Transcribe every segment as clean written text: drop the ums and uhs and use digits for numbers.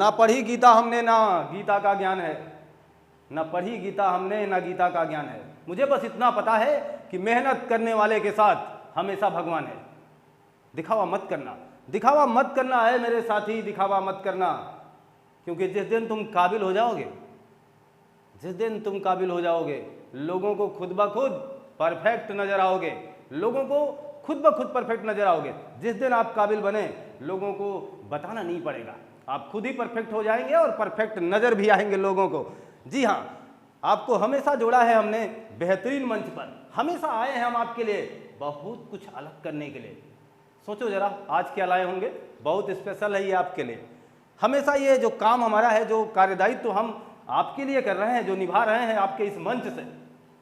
ना पढ़ी गीता हमने, ना गीता का ज्ञान है। ना पढ़ी गीता हमने, ना गीता का ज्ञान है। मुझे बस इतना पता है कि मेहनत करने वाले के साथ हमेशा भगवान है। दिखावा मत करना, दिखावा मत करना है मेरे साथी, दिखावा मत करना। क्योंकि जिस दिन तुम काबिल हो जाओगे, जिस दिन तुम काबिल हो जाओगे, लोगों को खुद ब खुद परफेक्ट नजर आओगे, लोगों को खुद ब खुद परफेक्ट नजर आओगे। जिस दिन आप काबिल बने, लोगों को बताना नहीं पड़ेगा, आप खुद ही परफेक्ट हो जाएंगे और परफेक्ट नजर भी आएंगे लोगों को। जी हाँ, आपको हमेशा जोड़ा है हमने बेहतरीन मंच पर, हमेशा आए हैं हम आपके लिए बहुत कुछ अलग करने के लिए। सोचो जरा आज क्या लाए होंगे, बहुत स्पेशल है ये आपके लिए। हमेशा ये जो काम हमारा है, जो कार्यदायित्व तो हम आपके लिए कर रहे हैं, जो निभा रहे हैं आपके इस मंच से,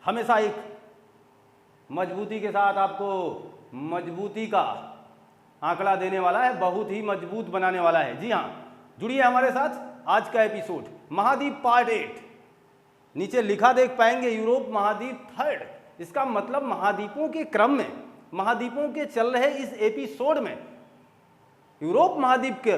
हमेशा एक मजबूती के साथ आपको मजबूती का आंकड़ा देने वाला है, बहुत ही मजबूत बनाने वाला है। जी हाँ, जुड़िए हमारे साथ। आज का एपिसोड महाद्वीप पार्ट 8। नीचे लिखा देख पाएंगे यूरोप महाद्वीप थर्ड। इसका मतलब महाद्वीपों के क्रम में, महाद्वीपों के चल रहे इस एपिसोड में यूरोप महाद्वीप के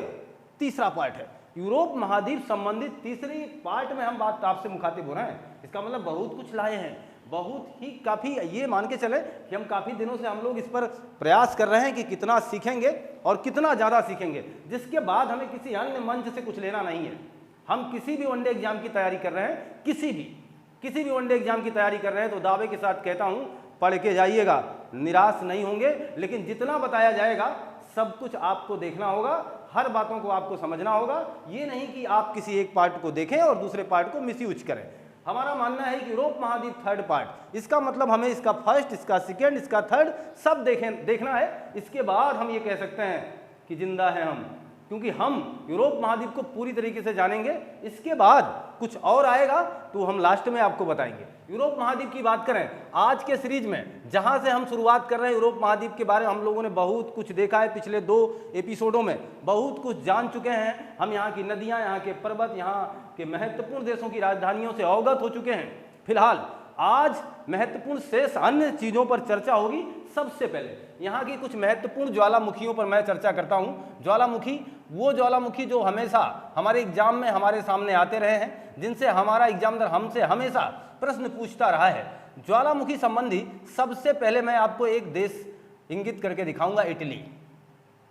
तीसरा पार्ट है। यूरोप महाद्वीप संबंधित तीसरी पार्ट में हम बात आपसे मुखातिब हो रहे हैं। इसका मतलब बहुत कुछ लाए हैं, बहुत ही काफ़ी, ये मान के चले कि हम काफ़ी दिनों से हम लोग इस पर प्रयास कर रहे हैं कि कितना सीखेंगे और कितना ज़्यादा सीखेंगे, जिसके बाद हमें किसी अन्य मंच से कुछ लेना नहीं है। हम किसी भी वनडे एग्जाम की तैयारी कर रहे हैं, किसी भी वनडे एग्जाम की तैयारी कर रहे हैं, तो दावे के साथ कहता हूँ पढ़ के जाइएगा, निराश नहीं होंगे। लेकिन जितना बताया जाएगा सब कुछ आपको देखना होगा, हर बातों को आपको समझना होगा। ये नहीं कि आप किसी एक पार्ट को देखें और दूसरे पार्ट को मिसयूज करें। हमारा मानना है कि यूरोप महाद्वीप थर्ड पार्ट, इसका मतलब हमें इसका फर्स्ट, इसका सेकेंड, इसका थर्ड सब देखना है। इसके बाद हम ये कह सकते हैं कि जिंदा हैं हम, क्योंकि हम यूरोप महाद्वीप को पूरी तरीके से जानेंगे। इसके बाद कुछ और आएगा तो हम लास्ट में आपको बताएंगे। यूरोप महाद्वीप की बात करें आज के सीरीज में, जहां से हम शुरुआत कर रहे हैं, यूरोप महाद्वीप के बारे में हम लोगों ने बहुत कुछ देखा है। पिछले 2 एपिसोडों में बहुत कुछ जान चुके हैं हम। यहाँ की नदियाँ, यहाँ के पर्वत, यहाँ के महत्वपूर्ण देशों की राजधानियों से अवगत हो चुके हैं। फिलहाल आज महत्वपूर्ण शेष अन्य चीज़ों पर चर्चा होगी। सबसे पहले यहाँ की कुछ महत्वपूर्ण ज्वालामुखियों पर मैं चर्चा करता हूँ। ज्वालामुखी, वो ज्वालामुखी जो हमेशा हमारे एग्जाम में हमारे सामने आते रहे हैं, जिनसे हमारा एग्जामिनर हमसे हमेशा प्रश्न पूछता रहा है। ज्वालामुखी संबंधी सबसे पहले मैं आपको एक देश इंगित करके दिखाऊंगा, इटली।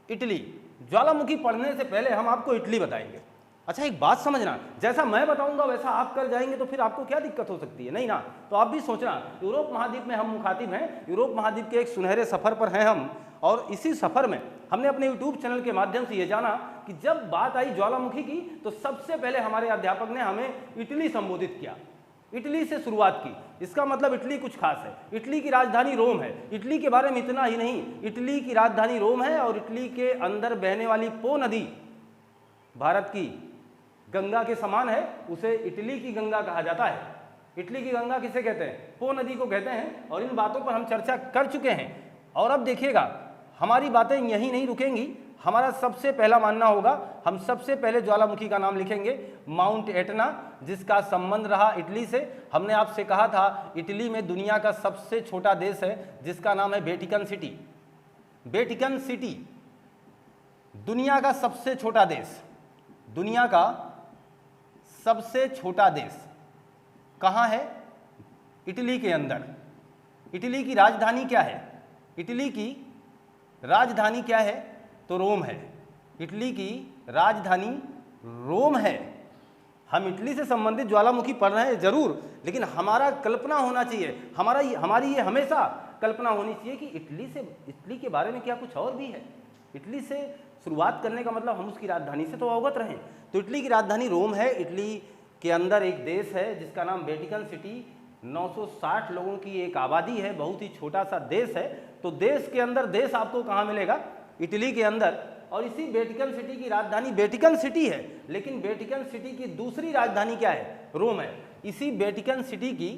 इटली ज्वालामुखी पढ़ने से पहले हम आपको इटली बताएंगे। अच्छा, एक बात समझना, जैसा मैं बताऊंगा वैसा आप कर जाएंगे तो फिर आपको क्या दिक्कत हो सकती है? नहीं ना। तो आप भी सोचना, यूरोप महाद्वीप में हम मुखातिब हैं, यूरोप महाद्वीप के एक सुनहरे सफर पर हैं हम। और इसी सफर में हमने अपने यूट्यूब चैनल के माध्यम से ये जाना कि जब बात आई ज्वालामुखी की तो सबसे पहले हमारे अध्यापक ने हमें इटली संबोधित किया, इटली से शुरुआत की। इसका मतलब इटली कुछ खास है। इटली की राजधानी रोम है। इटली के बारे में इतना ही नहीं, इटली की राजधानी रोम है और इटली के अंदर बहने वाली पो नदी भारत की गंगा के समान है। उसे इटली की गंगा कहा जाता है। इटली की गंगा किसे कहते हैं? पो नदी को कहते हैं। और इन बातों पर हम चर्चा कर चुके हैं। और अब देखिएगा, हमारी बातें यहीं नहीं रुकेंगी। हमारा सबसे पहला मानना होगा, हम सबसे पहले ज्वालामुखी का नाम लिखेंगे माउंट एटना, जिसका संबंध रहा इटली से। हमने आपसे कहा था इटली में दुनिया का सबसे छोटा देश है जिसका नाम है वेटिकन सिटी। वेटिकन सिटी दुनिया का सबसे छोटा देश, दुनिया का सबसे छोटा देश कहाँ है? इटली के अंदर। इटली की राजधानी क्या है? इटली की राजधानी क्या है? तो रोम है। इटली की राजधानी रोम है। हम इटली से संबंधित ज्वालामुखी पढ़ रहे हैं जरूर, लेकिन हमारा कल्पना होना चाहिए, हमारी ये हमेशा कल्पना होनी चाहिए कि इटली के बारे में क्या कुछ और भी है। इटली से शुरुआत करने का मतलब हम उसकी राजधानी से तो अवगत रहें। तो इटली की राजधानी रोम है। इटली के अंदर एक देश है जिसका नाम वेटिकन सिटी, 960 लोगों की एक आबादी है, बहुत ही छोटा सा देश है। तो देश के अंदर देश आपको कहाँ मिलेगा? इटली के अंदर। और इसी वेटिकन सिटी की राजधानी वेटिकन सिटी है, लेकिन वेटिकन सिटी की दूसरी राजधानी क्या है? रोम है। इसी वेटिकन सिटी की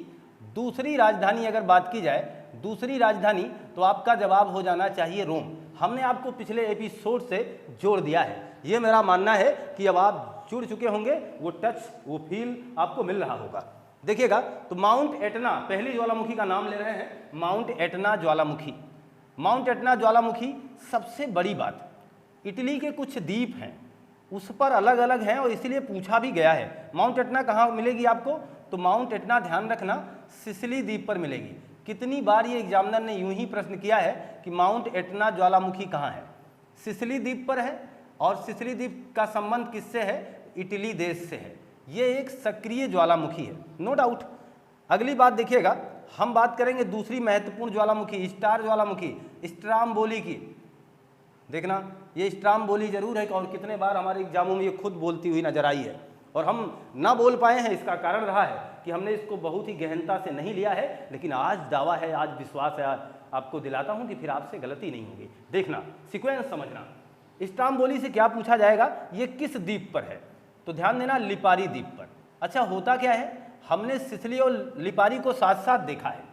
दूसरी राजधानी अगर बात की जाए, दूसरी राजधानी, तो आपका जवाब हो जाना चाहिए रोम। हमने आपको पिछले एपिसोड से जोड़ दिया है। ये मेरा मानना है कि अब आप जुड़ चुके होंगे, वो टच, वो फील आपको मिल रहा होगा। देखिएगा, तो माउंट एटना, पहली ज्वालामुखी का नाम ले रहे हैं, माउंट एटना ज्वालामुखी। माउंट एटना ज्वालामुखी सबसे बड़ी बात, इटली के कुछ द्वीप हैं, उस पर अलग अलग हैं और इसीलिए पूछा भी गया है। माउंट एटना कहाँ मिलेगी आपको? तो माउंट एटना ध्यान रखना सिसिली द्वीप पर मिलेगी। कितनी बार ये एग्जामिनर ने यूं ही प्रश्न किया है कि माउंट एटना ज्वालामुखी कहाँ है? सिसिली द्वीप पर है। और सिसिली द्वीप का संबंध किससे है? इटली देश से है। ये एक सक्रिय ज्वालामुखी है, नो डाउट। अगली बात देखिएगा, हम बात करेंगे दूसरी महत्वपूर्ण ज्वालामुखी, स्टार ज्वालामुखी, स्ट्राम्बोली की। देखना ये स्ट्राम्बोली जरूर है और कितने बार हमारे एग्जामों में ये खुद बोलती हुई नजर आई है और हम ना बोल पाए हैं। इसका कारण रहा है कि हमने इसको बहुत ही गहनता से नहीं लिया है, लेकिन आज दावा है, आज विश्वास है, आपको दिलाता हूं कि फिर आपसे गलती नहीं होगी। देखना, सीक्वेंस समझना। स्ट्राम्बोली से क्या पूछा जाएगा? ये किस द्वीप पर है? तो ध्यान देना, लिपारी द्वीप पर। अच्छा, होता क्या है, हमने सिसिली और लिपारी को साथ साथ देखा है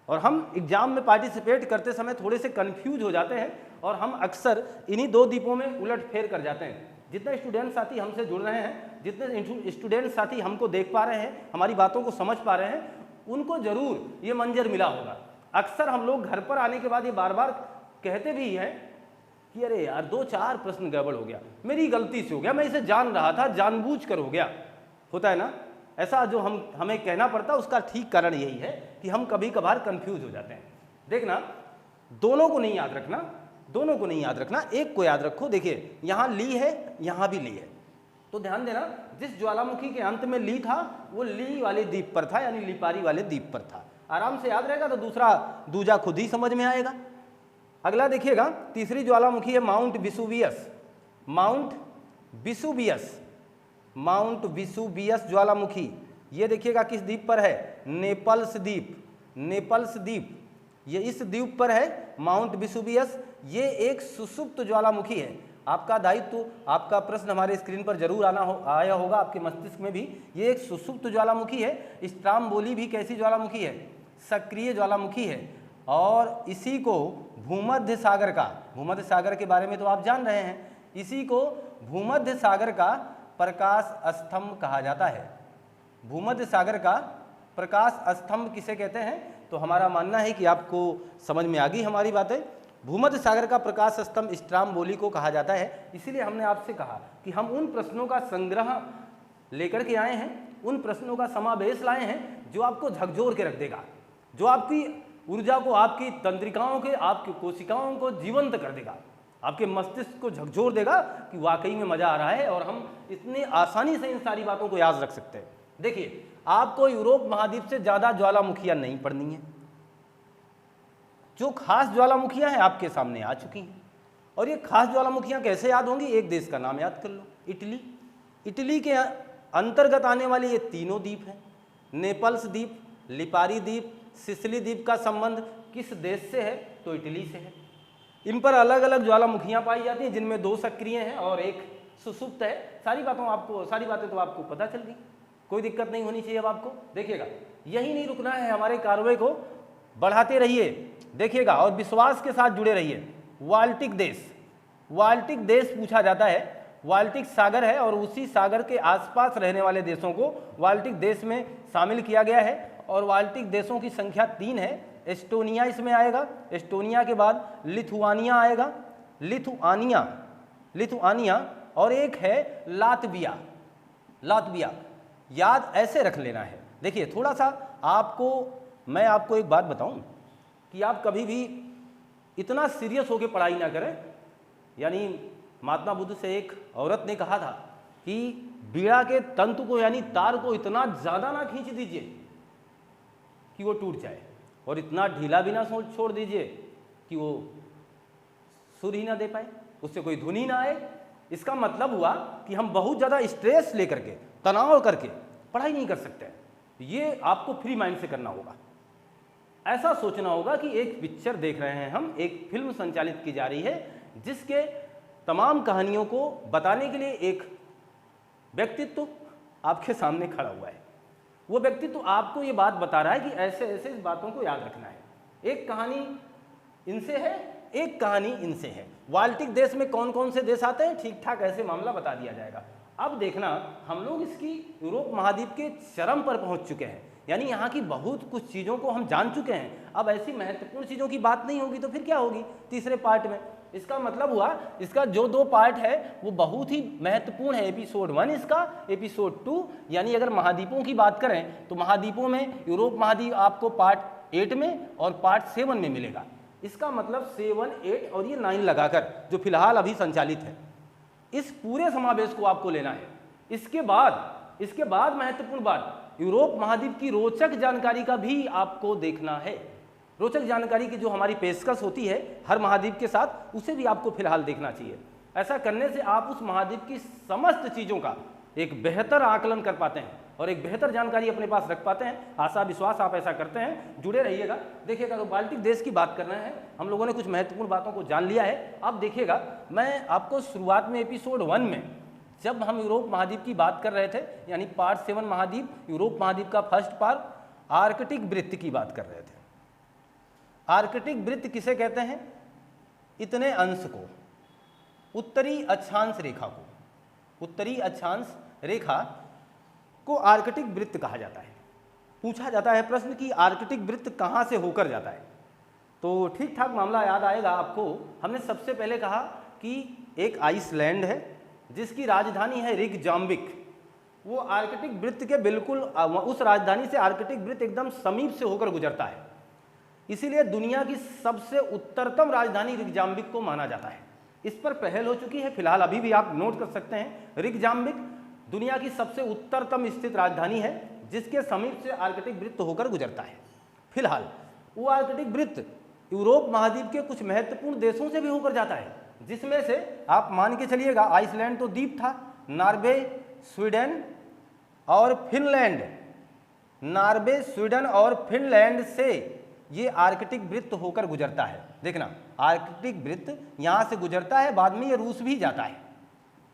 और हम एग्जाम में पार्टिसिपेट करते समय थोड़े से कंफ्यूज हो जाते हैं और हम अक्सर इन्हीं दो द्वीपों में उलट फेर कर जाते हैं। जितने स्टूडेंट साथी हमसे जुड़ रहे हैं, जितने स्टूडेंट साथी हमको देख पा रहे हैं, हमारी बातों को समझ पा रहे हैं, उनको जरूर ये मंजर मिला होगा। अक्सर हम लोग घर पर आने के बाद ये बार बार कहते भी हैं कि अरे यार 2-4 प्रश्न गड़बड़ हो गया, मेरी गलती से हो गया, मैं इसे जान रहा था, जानबूझकर हो गया। होता है ना ऐसा, जो हमें कहना पड़ता है उसका ठीक कारण यही है कि हम कभी कभार कंफ्यूज हो जाते हैं। देखना, दोनों को नहीं याद रखना, दोनों को नहीं याद रखना, एक को याद रखो। देखिए यहाँ ली है, यहाँ भी ली है, तो ध्यान देना जिस ज्वालामुखी के अंत में ली था वो ली वाले द्वीप पर था, यानी लिपारी वाले द्वीप पर था। आराम से याद रहेगा तो दूजा खुद ही समझ में आएगा। अगला देखिएगा, तीसरी ज्वालामुखी है mount Vesuvius. Mount Vesuvius, mount Vesuvius ज्वालामुखी, ये देखिएगा किस द्वीप पर है? नेपल्स द्वीप। नेपल्स द्वीप, ये इस द्वीप पर है माउंट विसुवियस। ये एक सुसुप्त ज्वालामुखी है। आपका दायित्व, आपका प्रश्न हमारे स्क्रीन पर जरूर आया होगा आपके मस्तिष्क में भी। ये एक सुसुप्त ज्वालामुखी है। स्ट्राम्बोली भी कैसी ज्वालामुखी है? सक्रिय ज्वालामुखी है और इसी को भूमध्य सागर का, भूमध्य सागर के बारे में तो आप जान रहे हैं, इसी को भूमध्य सागर का प्रकाश स्तंभ कहा जाता है। भूमध्य सागर का प्रकाश स्तंभ किसे कहते हैं? तो हमारा मानना है कि आपको समझ में आ गई हमारी बातें। भूमध्य सागर का प्रकाश स्तंभ स्ट्राम्बोली को कहा जाता है। इसीलिए हमने आपसे कहा कि हम उन प्रश्नों का संग्रह लेकर के आए हैं, उन प्रश्नों का समावेश लाए हैं जो आपको झकझोर के रख देगा, जो आपकी ऊर्जा को, आपकी तंत्रिकाओं के, आपकी कोशिकाओं को जीवंत कर देगा, आपके मस्तिष्क को झकझोर देगा कि वाकई में मजा आ रहा है और हम इतनी आसानी से इन सारी बातों को याद रख सकते हैं। देखिए, आपको यूरोप महाद्वीप से ज्यादा ज्वालामुखियां नहीं पढ़नी है। जो खास ज्वालामुखियां हैं आपके सामने आ चुकी हैं और ये खास ज्वालामुखियां कैसे याद होंगी? एक देश का नाम याद कर लो, इटली। इटली के अंतर्गत आने वाले ये तीनों द्वीप हैं, नेपल्स द्वीप, लिपारी द्वीप, सिसिली द्वीप का संबंध किस देश से है? तो इटली से है। इन पर अलग अलग ज्वालामुखियां पाई जाती हैं, जिनमें 2 सक्रिय हैं और एक सुसुप्त है। सारी बातें तो आपको पता चल गई, कोई दिक्कत नहीं होनी चाहिए अब आपको। देखिएगा, यही नहीं रुकना है, हमारे कार्रवाई को बढ़ाते रहिए, देखिएगा, और विश्वास के साथ जुड़े रहिए। बाल्टिक देश, बाल्टिक देश पूछा जाता है। बाल्टिक सागर है और उसी सागर के आसपास रहने वाले देशों को बाल्टिक देश में शामिल किया गया है और बाल्टिक देशों की संख्या 3 है। एस्टोनिया इसमें आएगा, एस्टोनिया के बाद लिथुआनिया आएगा, लिथुआनिया और एक है लातविया। लातविया याद ऐसे रख लेना है। देखिए, थोड़ा सा मैं आपको एक बात बताऊं कि आप कभी भी इतना सीरियस होकर पढ़ाई ना करें। यानी महात्मा बुद्ध से एक औरत ने कहा था कि बीड़ा के तंतु को, यानी तार को इतना ज़्यादा ना खींच दीजिए कि वो टूट जाए और इतना ढीला भी ना छोड़ दीजिए कि वो सुर ही ना दे पाए, उससे कोई धुन ही ना आए। इसका मतलब हुआ कि हम बहुत ज़्यादा स्ट्रेस लेकर के, तनाव करके पढ़ाई नहीं कर सकते। ये आपको फ्री माइंड से करना होगा। ऐसा सोचना होगा कि एक पिक्चर देख रहे हैं हम, एक फिल्म संचालित की जा रही है जिसके तमाम कहानियों को बताने के लिए एक व्यक्तित्व आपके सामने खड़ा हुआ है। वो व्यक्तित्व आपको ये बात बता रहा है कि ऐसे ऐसे इस बातों को याद रखना है। एक कहानी इनसे है, एक कहानी इनसे है। बाल्टिक देश में कौन कौन से देश आते हैं, ठीक ठाक ऐसे मामला बता दिया जाएगा। अब देखना, हम लोग इसकी यूरोप महाद्वीप के चरम पर पहुंच चुके हैं, यानी यहाँ की बहुत कुछ चीज़ों को हम जान चुके हैं। अब ऐसी महत्वपूर्ण चीज़ों की बात नहीं होगी तो फिर क्या होगी तीसरे पार्ट में। इसका मतलब हुआ इसका जो 2 पार्ट है वो बहुत ही महत्वपूर्ण है। एपिसोड 1 इसका, एपिसोड 2, यानी अगर महाद्वीपों की बात करें तो महाद्वीपों में यूरोप महाद्वीप आपको पार्ट 8 में और पार्ट 7 में मिलेगा। इसका मतलब 7, 8 और ये 9 लगाकर जो फिलहाल अभी संचालित है, इस पूरे समावेश को आपको लेना है। इसके बाद महत्वपूर्ण बात, यूरोप महाद्वीप की रोचक जानकारी का भी आपको देखना है। रोचक जानकारी की जो हमारी पेशकश होती है हर महाद्वीप के साथ, उसे भी आपको फिलहाल देखना चाहिए। ऐसा करने से आप उस महाद्वीप की समस्त चीज़ों का एक बेहतर आकलन कर पाते हैं और एक बेहतर जानकारी अपने पास रख पाते हैं। आशा विश्वास आप ऐसा करते हैं। जुड़े रहिएगा, देखिएगा। तो बाल्टिक देश की बात कर रहे हैं हम लोगों ने, कुछ महत्वपूर्ण बातों को जान लिया है। अब देखिएगा, मैं आपको शुरुआत में एपिसोड 1 में जब हम यूरोप महाद्वीप की बात कर रहे थे, यानी पार्ट 7 महाद्वीप, यूरोप महाद्वीप का फर्स्ट पार्ट, आर्कटिक वृत्त की बात कर रहे थे। आर्कटिक वृत्त किसे कहते हैं? इतने अंश को, उत्तरी अक्षांश रेखा को, उत्तरी अक्षांश रेखा को आर्कटिक वृत्त कहा जाता है। पूछा जाता है प्रश्न कि आर्कटिक वृत्त कहाँ से होकर जाता है, तो ठीक ठाक मामला याद आएगा आपको। हमने सबसे पहले कहा कि एक आइसलैंड है जिसकी राजधानी है रिकजाम्बिक। वो आर्कटिक वृत्त के बिल्कुल उस राजधानी से आर्कटिक वृत्त एकदम समीप से होकर गुजरता है, इसीलिए दुनिया की सबसे उत्तरतम राजधानी रिकजाम्बिक को माना जाता है। इस पर पहल हो चुकी है, फिलहाल अभी भी आप नोट कर सकते हैं। रिकजाम्बिक दुनिया की सबसे उत्तरतम स्थित राजधानी है जिसके समीप से आर्कटिक वृत्त होकर गुजरता है। फिलहाल वो आर्कटिक वृत्त यूरोप महाद्वीप के कुछ महत्वपूर्ण देशों से भी होकर जाता है, जिसमें से आप मान के चलिएगा आइसलैंड तो द्वीप था, नॉर्वे, स्वीडन और फिनलैंड, नॉर्वे, स्वीडन और फिनलैंड से ये आर्कटिक वृत्त होकर गुजरता है। देखना, आर्कटिक वृत्त यहाँ से गुजरता है, बाद में ये रूस भी जाता है,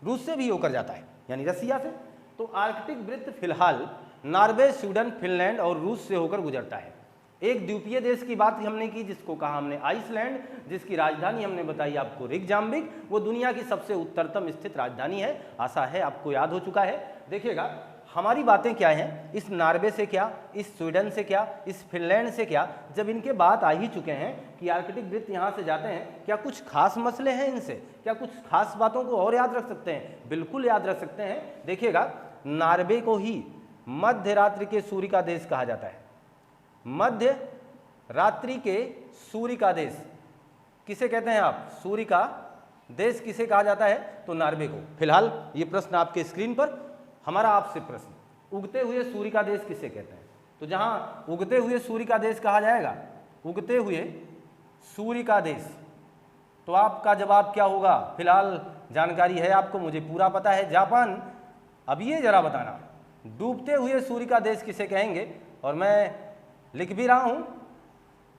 रूस से भी होकर जाता है, यानी रसिया से। तो आर्कटिक वृत्त फिलहाल नॉर्वे, स्वीडन, फिनलैंड और रूस से होकर गुजरता है। एक द्वीपीय देश की बात हमने की जिसको कहा हमने आइसलैंड, जिसकी राजधानी हमने बताई आपको रिकजाम्बिक। वो दुनिया की सबसे उत्तरतम स्थित राजधानी है। आशा है आपको याद हो चुका है। देखिएगा हमारी बातें क्या हैं, इस नॉर्वे से क्या, इस स्वीडन से क्या, इस फिनलैंड से क्या, जब इनके बात आ ही चुके हैं कि आर्कटिक वृत्त यहाँ से जाते हैं, क्या कुछ खास मसले हैं इनसे, क्या कुछ खास बातों को और याद रख सकते हैं? बिल्कुल याद रख सकते हैं। देखिएगा, नॉर्वे को ही मध्य रात्रि के सूर्य का देश कहा जाता है। मध्य रात्रि के सूर्य का देश किसे कहते हैं आप? सूर्य का देश किसे कहा जाता है? तो नॉर्वे को। फिलहाल ये प्रश्न आपके स्क्रीन पर, हमारा आपसे प्रश्न, उगते हुए सूर्य का देश किसे कहते हैं? तो जहां उगते हुए सूर्य का देश कहा जाएगा, उगते हुए सूर्य का देश, तो आपका जवाब क्या होगा? फिलहाल जानकारी है आपको, मुझे पूरा पता है, जापान। अब ये जरा बताना, डूबते हुए सूर्य का देश किसे कहेंगे? और मैं लिख भी रहा हूं,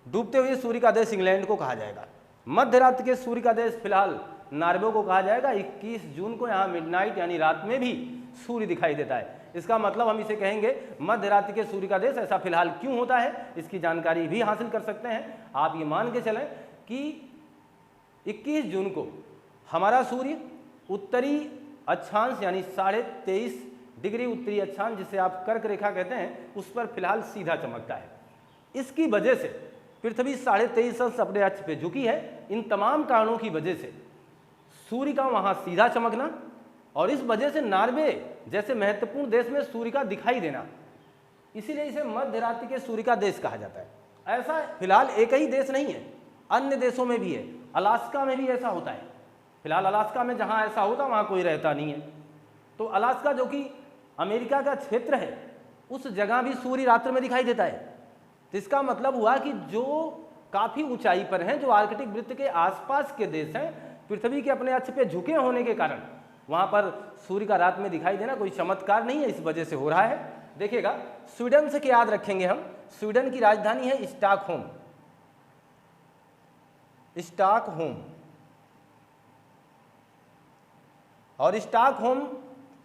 डूबते हुए सूर्य का देश इंग्लैंड को कहा जाएगा। मध्य रात्रि के सूर्य का देश फिलहाल नॉर्वे को कहा जाएगा। 21 जून को यहाँ मिडनाइट यानी रात में भी सूर्य दिखाई देता है। इसका मतलब हम इसे कहेंगे मध्य रात्रि के सूर्य का देश। ऐसा फिलहाल क्यों होता है, इसकी जानकारी भी हासिल कर सकते हैं। आप ये मान के चलें कि 21 जून को हमारा सूर्य उत्तरी अक्षांश यानी 23.5 डिग्री उत्तरी अक्षांश, जिसे आप कर्क रेखा कहते हैं, उस पर फिलहाल सीधा चमकता है। इसकी वजह से पृथ्वी 23.5 अंश अपने अक्ष पे झुकी है। इन तमाम कारणों की वजह से सूर्य का वहां सीधा चमकना और इस वजह से नॉर्वे जैसे महत्वपूर्ण देश में सूर्य का दिखाई देना, इसीलिए इसे मध्य रात्रि के सूर्य का देश कहा जाता है। ऐसा फिलहाल एक ही देश नहीं है, अन्य देशों में भी है। अलास्का में भी ऐसा होता है। फिलहाल अलास्का में जहां ऐसा होता वहां कोई रहता नहीं है। तो अलास्का जो कि अमेरिका का क्षेत्र है, उस जगह भी सूर्य रात्रि में दिखाई देता है। तो इसका मतलब हुआ कि जो काफी ऊंचाई पर हैं, जो आर्कटिक वृत्त के आसपास के देश हैं, पृथ्वी के अपने अक्ष पे झुके होने के कारण वहां पर सूर्य का रात में दिखाई देना कोई चमत्कार नहीं है, इस वजह से हो रहा है। देखिएगा, स्वीडन से क्या याद रखेंगे हम? स्वीडन की राजधानी है स्टॉकहोम। स्टॉकहोम, और स्टॉकहोम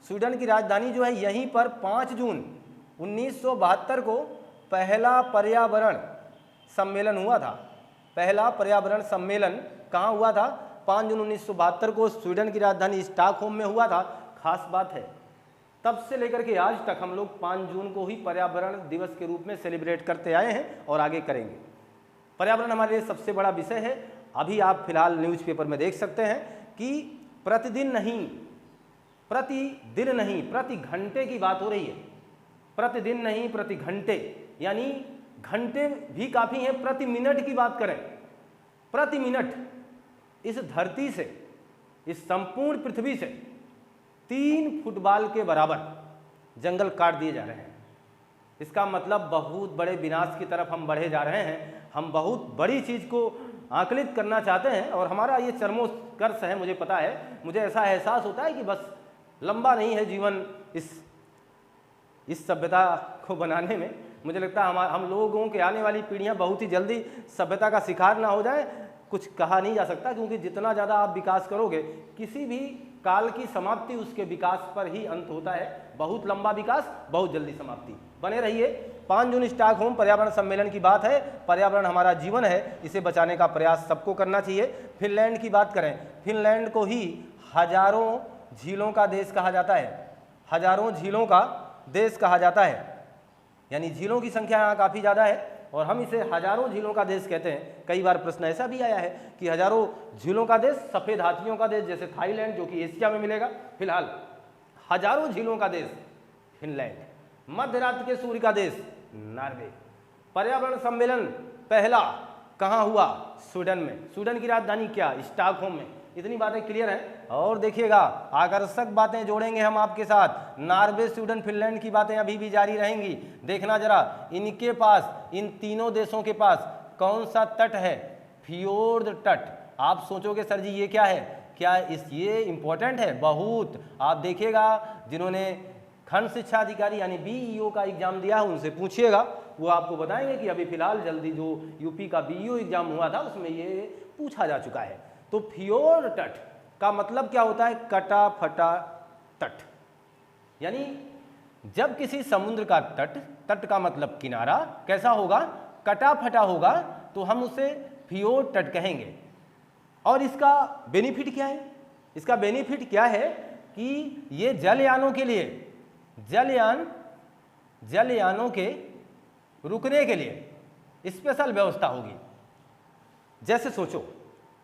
स्वीडन की राजधानी जो है, यहीं पर 5 जून 1972 को पहला पर्यावरण सम्मेलन हुआ था। पहला पर्यावरण सम्मेलन कहाँ हुआ था? 5 जून 1972 को स्वीडन की राजधानी स्टॉकहोम में हुआ था। खास बात है, तब से लेकर के आज तक हम लोग 5 जून को ही पर्यावरण दिवस के रूप में सेलिब्रेट करते आए हैं और आगे करेंगे। पर्यावरण हमारे लिए सबसे बड़ा विषय है अभी आप फिलहाल न्यूज़पेपर में देख सकते हैं कि प्रतिदिन नहीं, प्रति घंटे की बात हो रही है। प्रतिदिन नहीं, प्रति घंटे, यानी घंटे भी काफ़ी हैं। प्रति मिनट की बात करें, प्रति मिनट इस धरती से, इस संपूर्ण पृथ्वी से 3 फुटबॉल के बराबर जंगल काट दिए जा रहे हैं। इसका मतलब बहुत बड़े विनाश की तरफ हम बढ़े जा रहे हैं। हम बहुत बड़ी चीज़ को आकलित करना चाहते हैं और हमारा ये चरमोत्कर्ष है। मुझे पता है, मुझे ऐसा एहसास होता है कि बस लंबा नहीं है जीवन इस सभ्यता को बनाने में। मुझे लगता है हम लोगों के आने वाली पीढ़ियां बहुत ही जल्दी सभ्यता का शिकार ना हो जाए। कुछ कहा नहीं जा सकता, क्योंकि जितना ज़्यादा आप विकास करोगे, किसी भी काल की समाप्ति उसके विकास पर ही अंत होता है। बहुत लंबा विकास, बहुत जल्दी समाप्ति। बने रहिए। 5 जून स्टॉकहोम पर्यावरण सम्मेलन की बात है। पर्यावरण हमारा जीवन है, इसे बचाने का प्रयास सबको करना चाहिए। फिनलैंड की बात करें, फिनलैंड को ही हजारों झीलों का देश कहा जाता है। हजारों झीलों का देश कहा जाता है, यानी झीलों की संख्या यहाँ काफ़ी ज़्यादा है और हम इसे हजारों झीलों का देश कहते हैं। कई बार प्रश्न ऐसा भी आया है कि हजारों झीलों का देश, सफ़ेद हाथियों का देश जैसे थाईलैंड, जो कि एशिया में मिलेगा। फिलहाल हजारों झीलों का देश फिनलैंड, मध्य रात्रि के सूर्य का देश नॉर्वे। पर्यावरण सम्मेलन पहला कहाँ हुआ? स्वीडन में। स्वीडन की राजधानी क्या? स्टॉकहोम में। इतनी बातें क्लियर हैं। और देखिएगा, आकर्षक बातें जोड़ेंगे हम आपके साथ। नॉर्वे, स्वीडन, फिनलैंड की बातें अभी भी जारी रहेंगी। देखना जरा, इनके पास, इन तीनों देशों के पास कौन सा तट है? फियोर्ड तट। आप सोचोगे सर जी ये क्या है? क्या ये इंपॉर्टेंट है? बहुत। आप देखिएगा, जिन्होंने खंड शिक्षा अधिकारी यानी बीईओ का एग्जाम दिया है उनसे पूछिएगा, वो आपको बताएंगे कि अभी फिलहाल जल्दी जो यूपी का बीईओ एग्जाम हुआ था उसमें ये पूछा जा चुका है। तो फियोर्ड तट का मतलब क्या होता है? कटा फटा तट। यानी जब किसी समुद्र का तट का मतलब किनारा कैसा होगा? कटा फटा होगा, तो हम उसे फियोर्ड तट कहेंगे। और इसका बेनिफिट क्या है? इसका बेनिफिट क्या है कि ये जलयानों के लिए, जलयानों के रुकने के लिए स्पेशल व्यवस्था होगी। जैसे सोचो,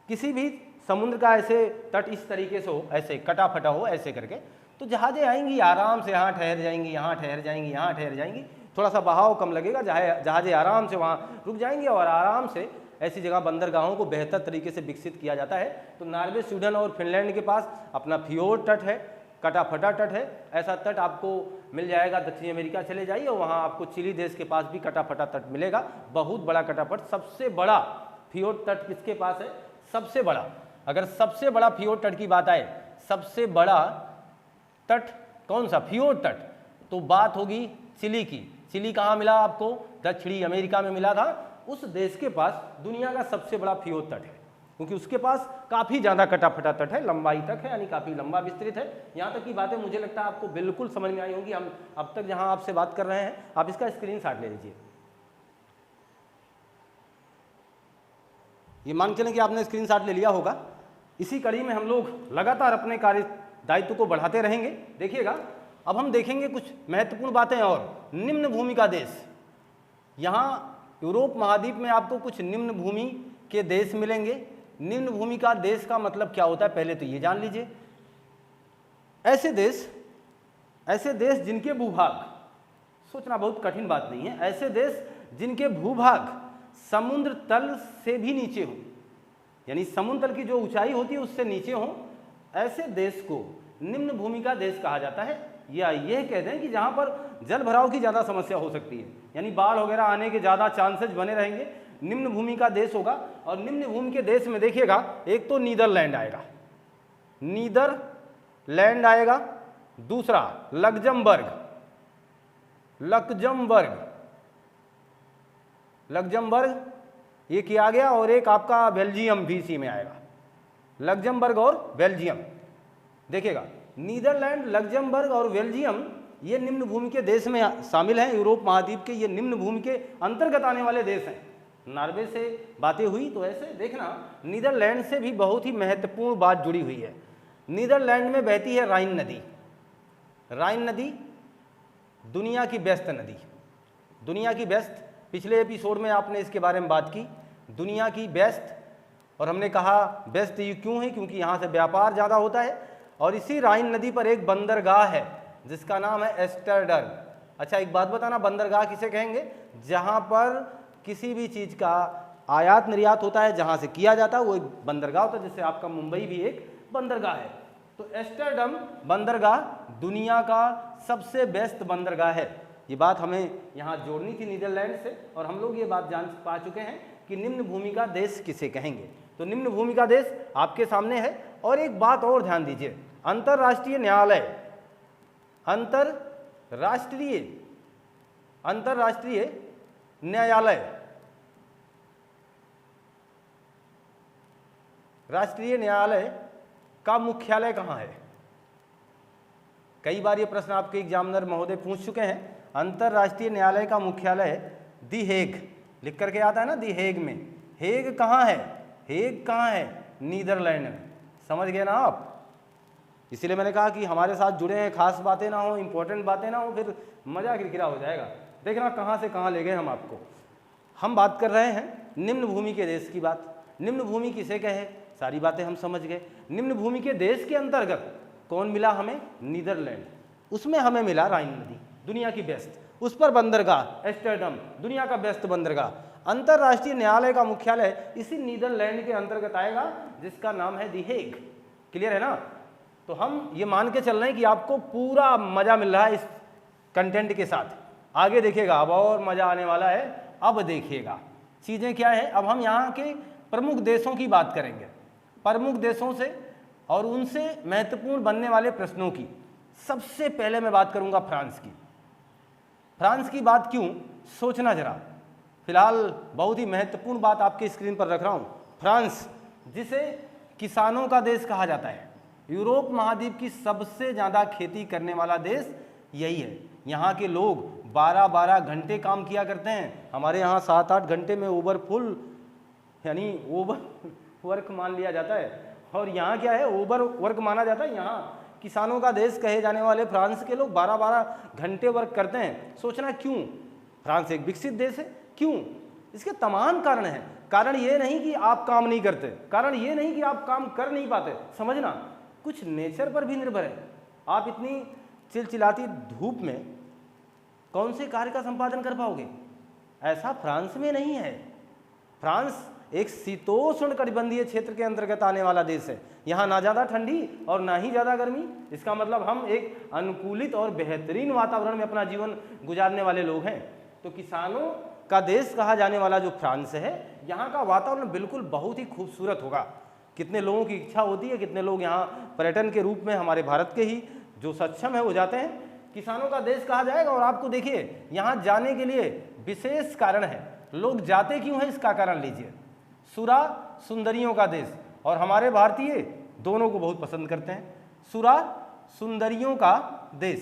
किसी भी समुद्र का ऐसे तट इस तरीके से हो, ऐसे कटा फटा हो, ऐसे करके, तो जहाजें आएंगी आराम से, यहाँ ठहर जाएंगी, यहाँ ठहर जाएंगी, यहाँ ठहर जाएंगी। थोड़ा सा बहाव कम लगेगा, जहाजें आराम से वहाँ रुक जाएंगी और आराम से ऐसी जगह बंदरगाहों को बेहतर तरीके से विकसित किया जाता है। तो नॉर्वे, स्वीडन और फिनलैंड के पास अपना फियोर्ड तट है, कटा फटा तट है। ऐसा तट आपको मिल जाएगा, दक्षिण अमेरिका चले जाइए और वहाँ आपको चिली देश के पास भी कटा फटा तट मिलेगा। बहुत बड़ा कटा फट। सबसे बड़ा फियोर्ड तट किसके पास है? सबसे बड़ा, अगर सबसे बड़ा फियोर्ड तट की बात आए, सबसे बड़ा तट कौन सा? फियोर्ड तट। तो बात होगी चिली की। चिली कहाँ मिला आपको? दक्षिणी अमेरिका में मिला था। उस देश के पास दुनिया का सबसे बड़ा फियोर्ड तट है, क्योंकि उसके पास काफ़ी ज़्यादा कटा फटा तट है, लंबाई तक है, यानी काफ़ी लंबा विस्तृत है। यहाँ तक की बातें मुझे लगता है आपको बिल्कुल समझ में आई होंगी। हम अब तक जहाँ आपसे बात कर रहे हैं, आप इसका स्क्रीनशॉट ले लीजिए। ये मान चलें कि आपने स्क्रीनशॉट ले लिया होगा। इसी कड़ी में हम लोग लगातार अपने कार्य दायित्व को बढ़ाते रहेंगे। देखिएगा, अब हम देखेंगे कुछ महत्वपूर्ण बातें। और निम्न भूमि का देश, यहाँ यूरोप महाद्वीप में आपको कुछ निम्न भूमि के देश मिलेंगे। निम्न भूमि का देश का मतलब क्या होता है, पहले तो ये जान लीजिए। ऐसे देश जिनके भूभाग, सोचना बहुत कठिन बात नहीं है, ऐसे देश जिनके भूभाग समुद्र तल से भी नीचे हो, यानी समुद्र तल की जो ऊंचाई होती है उससे नीचे हो, ऐसे देश को निम्न भूमि का देश कहा जाता है। या यह कहते हैं कि जहाँ पर जल भराव की ज़्यादा समस्या हो सकती है, यानी बाढ़ वगैरह आने के ज़्यादा चांसेस बने रहेंगे, निम्न भूमि का देश होगा। और निम्न भूमि के देश में देखिएगा, एक तो नीदरलैंड आएगा, नीदरलैंड आएगा। दूसरा लग्जमबर्ग, ये किया गया। और एक आपका बेल्जियम भी इसी में आएगा, लग्जमबर्ग और बेल्जियम। देखिएगा, नीदरलैंड, लग्जमबर्ग और बेल्जियम ये निम्न भूमि के देश में शामिल हैं। यूरोप महाद्वीप के ये निम्न भूमि के अंतर्गत आने वाले देश हैं। नॉर्वे से बातें हुई तो ऐसे देखना, नीदरलैंड से भी बहुत ही महत्वपूर्ण बात जुड़ी हुई है। नीदरलैंड में बहती है राइन नदी। राइन नदी दुनिया की व्यस्त नदी, दुनिया की व्यस्त, पिछले एपिसोड में आपने इसके बारे में बात की। दुनिया की व्यस्त और हमने कहा बेस्ट ये क्यों है, क्योंकि यहाँ से व्यापार ज़्यादा होता है और इसी राइन नदी पर एक बंदरगाह है जिसका नाम है एम्स्टर्डम। अच्छा एक बात बताना, बंदरगाह किसे कहेंगे? जहाँ पर किसी भी चीज़ का आयात निर्यात होता है, जहाँ से किया जाता है वो एक बंदरगाह होता है, जैसे आपका मुंबई भी एक बंदरगाह है। तो एम्स्टर्डम बंदरगाह दुनिया का सबसे बेस्ट बंदरगाह है। ये बात हमें यहाँ जोड़नी थी नीदरलैंड से, और हम लोग ये बात जान पा चुके हैं कि निम्न भूमि का देश किसे कहेंगे। तो निम्न भूमि का देश आपके सामने है। और एक बात और ध्यान दीजिए, अंतर्राष्ट्रीय न्यायालय, अंतर्राष्ट्रीय न्यायालय, राष्ट्रीय न्यायालय का मुख्यालय कहाँ है? कई बार ये प्रश्न आपके एग्जामिनर महोदय पूछ चुके हैं। अंतर्राष्ट्रीय न्यायालय का मुख्यालय दी हेग, लिख करके आता है ना, दी हेग में। हेग कहाँ है? हेग कहाँ है? नीदरलैंड में। समझ गए ना आप? इसीलिए मैंने कहा कि हमारे साथ जुड़े हैं, खास बातें ना हो, इंपॉर्टेंट बातें ना हो, फिर मजा किरकिरा हो जाएगा। देखना कहाँ से कहाँ ले गए हम आपको। हम बात कर रहे हैं निम्न भूमि के देश की बात। निम्न भूमि किसे कहे, सारी बातें हम समझ गए। निम्न भूमि के देश के अंतर्गत कौन मिला हमें? नीदरलैंड। उसमें हमें मिला राइन नदी, दुनिया की बेस्ट, उस पर बंदरगाह एम्स्टर्डम, दुनिया का बेस्ट बंदरगाह। अंतर्राष्ट्रीय न्यायालय का मुख्यालय इसी नीदरलैंड के अंतर्गत आएगा जिसका नाम है दी हेग। क्लियर है ना? तो हम ये मान के चल रहे हैं कि आपको पूरा मजा मिल रहा है इस कंटेंट के साथ। आगे देखिएगा अब और मजा आने वाला है। अब देखिएगा चीजें क्या है। अब हम यहाँ के प्रमुख देशों की बात करेंगे, प्रमुख देशों से और उनसे महत्वपूर्ण बनने वाले प्रश्नों की। सबसे पहले मैं बात करूंगा फ्रांस की। फ्रांस की बात क्यों, सोचना जरा। फिलहाल बहुत ही महत्वपूर्ण बात आपके स्क्रीन पर रख रहा हूं। फ्रांस, जिसे किसानों का देश कहा जाता है, यूरोप महाद्वीप की सबसे ज़्यादा खेती करने वाला देश यही है। यहाँ के लोग 12-12 घंटे काम किया करते हैं। हमारे यहाँ 7-8 घंटे में ओवरफुल यानी ओवर वर्क मान लिया जाता है, और यहाँ क्या है, ओवर वर्क माना जाता है। यहाँ किसानों का देश कहे जाने वाले फ्रांस के लोग 12-12 घंटे वर्क करते हैं। सोचना क्यों फ्रांस एक विकसित देश है, क्यों? इसके तमाम कारण हैं। कारण ये नहीं कि आप काम नहीं करते, कारण ये नहीं कि आप काम कर नहीं पाते, समझना कुछ नेचर पर भी निर्भर है। आप इतनी चिलचिलाती धूप में कौन से कार्य का संपादन कर पाओगे? ऐसा फ्रांस में नहीं है। फ्रांस एक शीतोष्ण कटिबंधीय क्षेत्र के अंतर्गत आने वाला देश है। यहाँ ना ज़्यादा ठंडी और ना ही ज़्यादा गर्मी। इसका मतलब हम एक अनुकूलित और बेहतरीन वातावरण में अपना जीवन गुजारने वाले लोग हैं। तो किसानों का देश कहा जाने वाला जो फ्रांस है, यहाँ का वातावरण बिल्कुल बहुत ही खूबसूरत होगा। कितने लोगों की इच्छा होती है, कितने लोग यहाँ पर्यटन के रूप में हमारे भारत के ही जो सक्षम है वो जाते हैं। किसानों का देश कहा जाएगा। और आपको देखिए यहाँ जाने के लिए विशेष कारण है। लोग जाते क्यों हैं इसका कारण लीजिए। सुरा सुंदरियों का देश, और हमारे भारतीय दोनों को बहुत पसंद करते हैं। सुरा सुंदरियों का देश,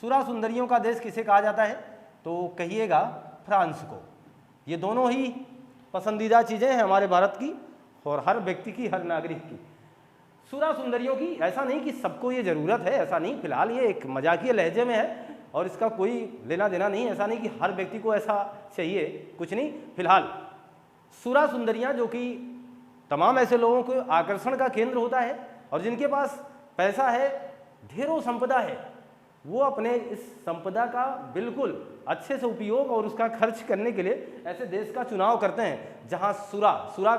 सुरा सुंदरियों का देश किसे कहा जाता है? तो कहिएगा फ्रांस को। ये दोनों ही पसंदीदा चीज़ें हैं हमारे भारत की और हर व्यक्ति की, हर नागरिक की। सुरा सुंदरियों की, ऐसा नहीं कि सबको ये ज़रूरत है, ऐसा नहीं। फिलहाल ये एक मजाकिया लहजे में है और इसका कोई लेना देना नहीं। ऐसा नहीं कि हर व्यक्ति को ऐसा चाहिए, कुछ नहीं। फिलहाल सुरा सुंदरियाँ जो कि तमाम ऐसे लोगों को आकर्षण का केंद्र होता है और जिनके पास पैसा है, ढेरों संपदा है, वो अपने इस संपदा का बिल्कुल अच्छे से उपयोग और उसका खर्च करने के लिए ऐसे देश का चुनाव करते हैं जहां सुरा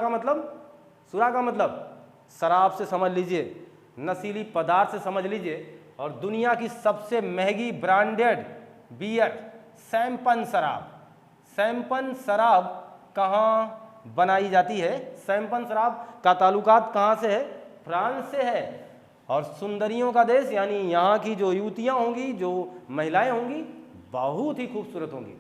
का मतलब शराब से समझ लीजिए, नशीली पदार्थ से समझ लीजिए, और दुनिया की सबसे महंगी ब्रांडेड बियर सैंपन शराब कहाँ बनाई जाती है? सैंपन शराब का ताल्लुकात कहाँ से है? फ्रांस से है। और सुंदरियों का देश यानी यहाँ की जो युवतियाँ होंगी, जो महिलाएं होंगी, बहुत ही खूबसूरत होंगी,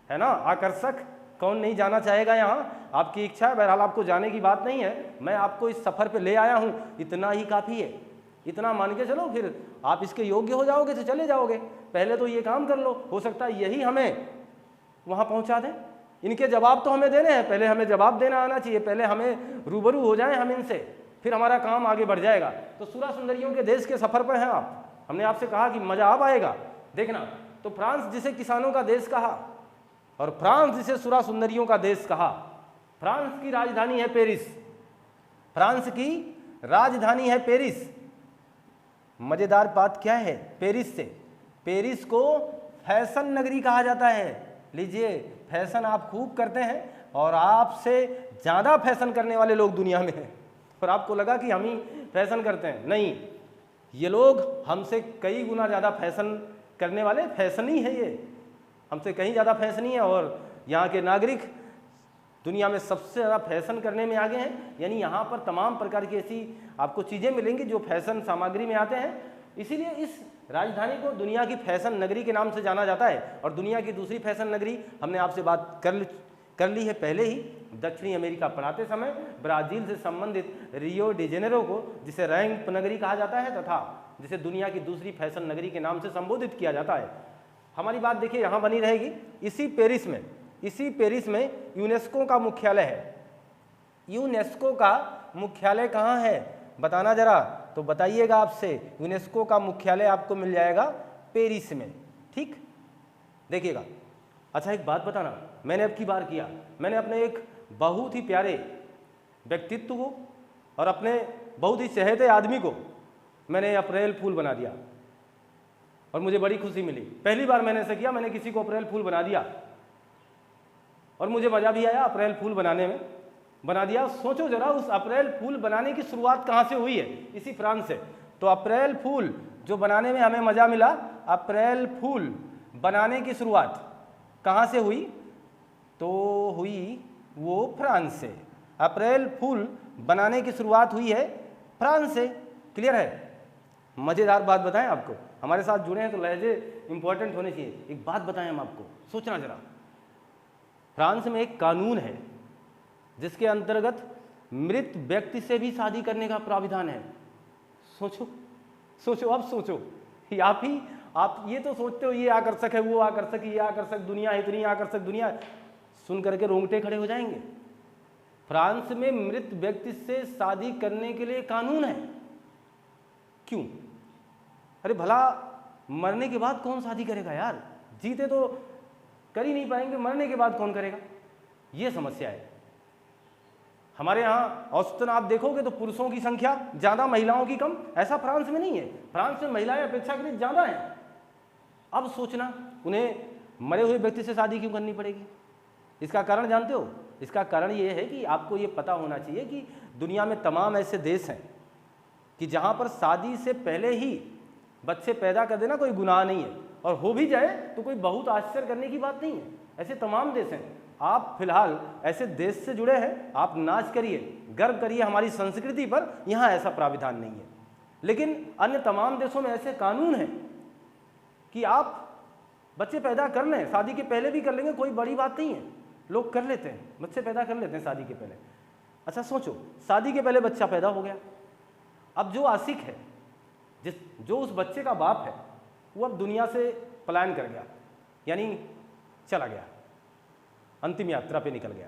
है ना, आकर्षक। कौन नहीं जाना चाहेगा यहाँ? आपकी इच्छा है। बहरहाल आपको जाने की बात नहीं है, मैं आपको इस सफ़र पे ले आया हूँ, इतना ही काफ़ी है। इतना मान के चलो, फिर आप इसके योग्य हो जाओगे तो चले जाओगे। पहले तो ये काम कर लो, हो सकता है यही हमें वहाँ पहुँचा दें। इनके जवाब तो हमें देने हैं, पहले हमें जवाब देना आना चाहिए, पहले हमें रूबरू हो जाएं हम इनसे, फिर हमारा काम आगे बढ़ जाएगा। तो सुरा सुंदरियों के देश के सफ़र पर हैं आप। हमने आपसे कहा कि मज़ा अब आएगा। देखना, तो फ्रांस जिसे किसानों का देश कहा और फ्रांस जिसे सुरा सुंदरियों का देश कहा, फ्रांस की राजधानी है पेरिस। फ्रांस की राजधानी है पेरिस। मजेदार बात क्या है, पेरिस से, पेरिस को फैशन नगरी कहा जाता है। लीजिए, फैशन आप खूब करते हैं और आपसे ज़्यादा फैशन करने वाले लोग दुनिया में हैं, और आपको लगा कि हम ही फैशन करते हैं। नहीं, ये लोग हमसे कई गुना ज़्यादा फैशन करने वाले फैशनी है, ये हमसे कहीं ज़्यादा फैशनी है। और यहाँ के नागरिक दुनिया में सबसे ज़्यादा फैशन करने में आगे हैं। यानी यहाँ पर तमाम प्रकार की ऐसी आपको चीज़ें मिलेंगी जो फैशन सामग्री में आते हैं। इसीलिए इस राजधानी को दुनिया की फैशन नगरी के नाम से जाना जाता है। और दुनिया की दूसरी फैशन नगरी हमने आपसे बात कर ली है पहले ही, दक्षिणी अमेरिका पढ़ाते समय, ब्राज़ील से संबंधित रियो डी जेनेरो को, जिसे रैंप नगरी कहा जाता है तथा जिसे दुनिया की दूसरी फैशन नगरी के नाम से संबोधित किया जाता है। हमारी बात देखिए यहाँ बनी रहेगी। इसी पेरिस में यूनेस्को का मुख्यालय है। यूनेस्को का मुख्यालय कहाँ है बताना जरा, तो बताइएगा आपसे। यूनेस्को का मुख्यालय आपको मिल जाएगा पेरिस में, ठीक, देखिएगा। अच्छा, एक बात बताना, मैंने अब की बार किया, मैंने अपने एक बहुत ही प्यारे व्यक्तित्व को और अपने बहुत ही चहेते आदमी को मैंने अप्रैल फूल बना दिया और मुझे बड़ी खुशी मिली। पहली बार मैंने ऐसा किया, मैंने किसी को अप्रैल फूल बना दिया और मुझे मज़ा भी आया अप्रैल फूल बनाने में, बना दिया। सोचो जरा, उस अप्रैल फूल बनाने की शुरुआत कहाँ से हुई है? इसी फ्रांस से। तो अप्रैल फूल जो बनाने में हमें मज़ा मिला, अप्रैल फूल बनाने की शुरुआत कहाँ से हुई? तो हुई वो फ्रांस से। अप्रैल फूल बनाने की शुरुआत हुई है फ्रांस से। क्लियर है? मज़ेदार बात बताएं आपको, हमारे साथ जुड़े हैं तो लहजे इंपॉर्टेंट होने चाहिए। एक बात बताएं हम आपको, सोचना जरा। फ्रांस में एक कानून है जिसके अंतर्गत मृत व्यक्ति से भी शादी करने का प्राविधान है। सोचो सोचो, अब सोचो। आप ये तो सोचते हो ये आकर्षक है, वो आकर्षक, ये आकर्षक दुनिया, इतनी आकर्षक दुनिया, सुन करके रोंगटे खड़े हो जाएंगे। फ्रांस में मृत व्यक्ति से शादी करने के लिए कानून है। क्यों? अरे भला मरने के बाद कौन शादी करेगा यार? जीते तो कर ही नहीं पाएंगे, मरने के बाद कौन करेगा? ये समस्या है। हमारे यहाँ औसतन आप देखोगे तो पुरुषों की संख्या ज़्यादा, महिलाओं की कम। ऐसा फ्रांस में नहीं है। फ्रांस में महिलाएं अपेक्षाकृत ज़्यादा हैं। अब सोचना, उन्हें मरे हुए व्यक्ति से शादी क्यों करनी पड़ेगी? इसका कारण जानते हो? इसका कारण ये है कि आपको ये पता होना चाहिए कि दुनिया में तमाम ऐसे देश हैं कि जहाँ पर शादी से पहले ही बच्चे पैदा कर देना कोई गुनाह नहीं है, और हो भी जाए तो कोई बहुत आश्चर्य करने की बात नहीं है। ऐसे तमाम देश हैं। आप फिलहाल ऐसे देश से जुड़े हैं, आप नाच करिए, गर्व करिए हमारी संस्कृति पर, यहाँ ऐसा प्राविधान नहीं है। लेकिन अन्य तमाम देशों में ऐसे कानून हैं कि आप बच्चे पैदा कर लें, शादी के पहले भी कर लेंगे, कोई बड़ी बात नहीं है। लोग कर लेते हैं, बच्चे पैदा कर लेते हैं शादी के पहले। अच्छा सोचो, शादी के पहले बच्चा पैदा हो गया, अब जो आशिक है, जो उस बच्चे का बाप है, वो अब दुनिया से पलायन कर गया, यानी चला गया, अंतिम यात्रा पे निकल गया।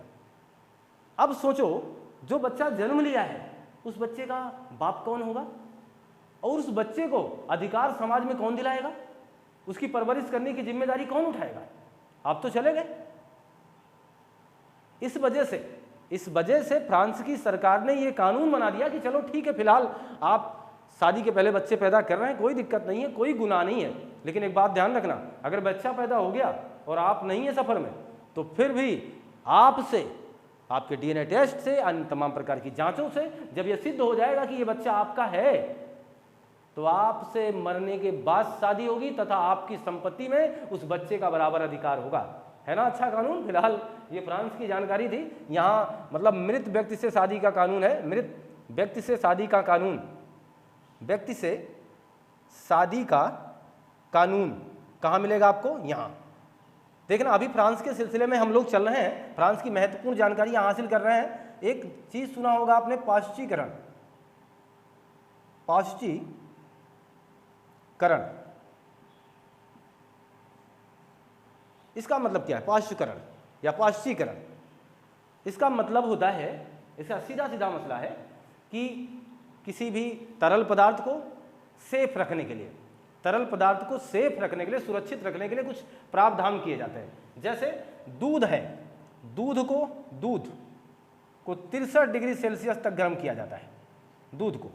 अब सोचो, जो बच्चा जन्म लिया है उस बच्चे का बाप कौन होगा? और उस बच्चे को अधिकार समाज में कौन दिलाएगा? उसकी परवरिश करने की जिम्मेदारी कौन उठाएगा? आप तो चले गए। इस वजह से फ्रांस की सरकार ने ये कानून बना दिया कि चलो ठीक है, फिलहाल आप शादी के पहले बच्चे पैदा कर रहे हैं, कोई दिक्कत नहीं है, कोई गुनाह नहीं है। लेकिन एक बात ध्यान रखना, अगर बच्चा पैदा हो गया और आप नहीं है सफ़र में, तो फिर भी आपसे, आपके डीएनए टेस्ट से, अन्य तमाम प्रकार की जांचों से जब यह सिद्ध हो जाएगा कि ये बच्चा आपका है, तो आपसे मरने के बाद शादी होगी तथा आपकी संपत्ति में उस बच्चे का बराबर अधिकार होगा। है ना अच्छा कानून? फिलहाल ये फ्रांस की जानकारी थी। यहाँ मतलब मृत व्यक्ति से शादी का कानून है। मृत व्यक्ति से शादी का कानून, व्यक्ति से शादी का कानून कहाँ मिलेगा आपको? यहाँ देखना। अभी फ्रांस के सिलसिले में हम लोग चल रहे हैं, फ्रांस की महत्वपूर्ण जानकारी यहाँ हासिल कर रहे हैं। एक चीज सुना होगा आपने, पाश्चीकरण। पाश्चीकरण, इसका मतलब क्या है? पाश्चीकरण या पाश्चीकरण, इसका मतलब होता है, इसका सीधा सीधा मसला है कि किसी भी तरल पदार्थ को सेफ रखने के लिए, तरल पदार्थ को सेफ रखने के लिए, सुरक्षित रखने के लिए कुछ प्रावधान किए जाते हैं। जैसे दूध है, दूध को 63 डिग्री सेल्सियस तक गर्म किया जाता है। दूध को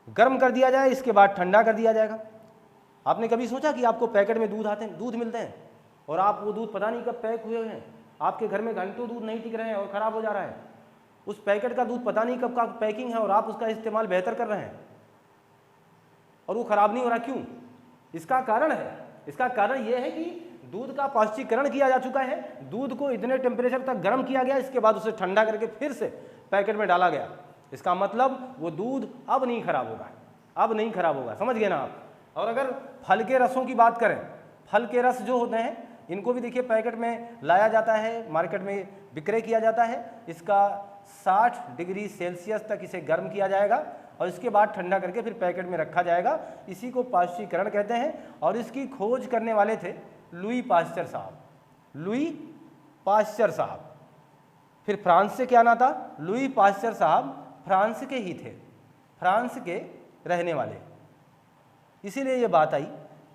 गर्म कर दिया जाए, इसके बाद ठंडा कर दिया जाएगा। आपने कभी सोचा कि आपको पैकेट में दूध आते हैं, दूध मिलते हैं, और आप वो दूध पता नहीं कब पैक हुए हैं, आपके घर में घंटों दूध नहीं टिक रहे हैं और ख़राब हो जा रहा है। उस पैकेट का दूध पता नहीं कब का पैकिंग है और आप उसका इस्तेमाल बेहतर कर रहे हैं और वो ख़राब नहीं हो रहा। क्यों? इसका कारण है, इसका कारण ये है कि दूध का पाश्चीकरण किया जा चुका है। दूध को इतने टेम्परेचर तक गर्म किया गया, इसके बाद उसे ठंडा करके फिर से पैकेट में डाला गया। इसका मतलब वो दूध अब नहीं खराब होगा, अब नहीं खराब होगा। समझ गए ना आप? और अगर फल के रसों की बात करें, फल के रस जो होते हैं इनको भी देखिए पैकेट में लाया जाता है, मार्केट में विक्रय किया जाता है। इसका 60 डिग्री सेल्सियस तक इसे गर्म किया जाएगा और इसके बाद ठंडा करके फिर पैकेट में रखा जाएगा। इसी को पाश्चीकरण कहते हैं और इसकी खोज करने वाले थे लुई पाश्चर साहब, लुई पाश्चर साहब। फिर फ्रांस से क्या ना था, लुई पाश्चर साहब फ्रांस के ही थे, फ्रांस के रहने वाले। इसीलिए ये बात आई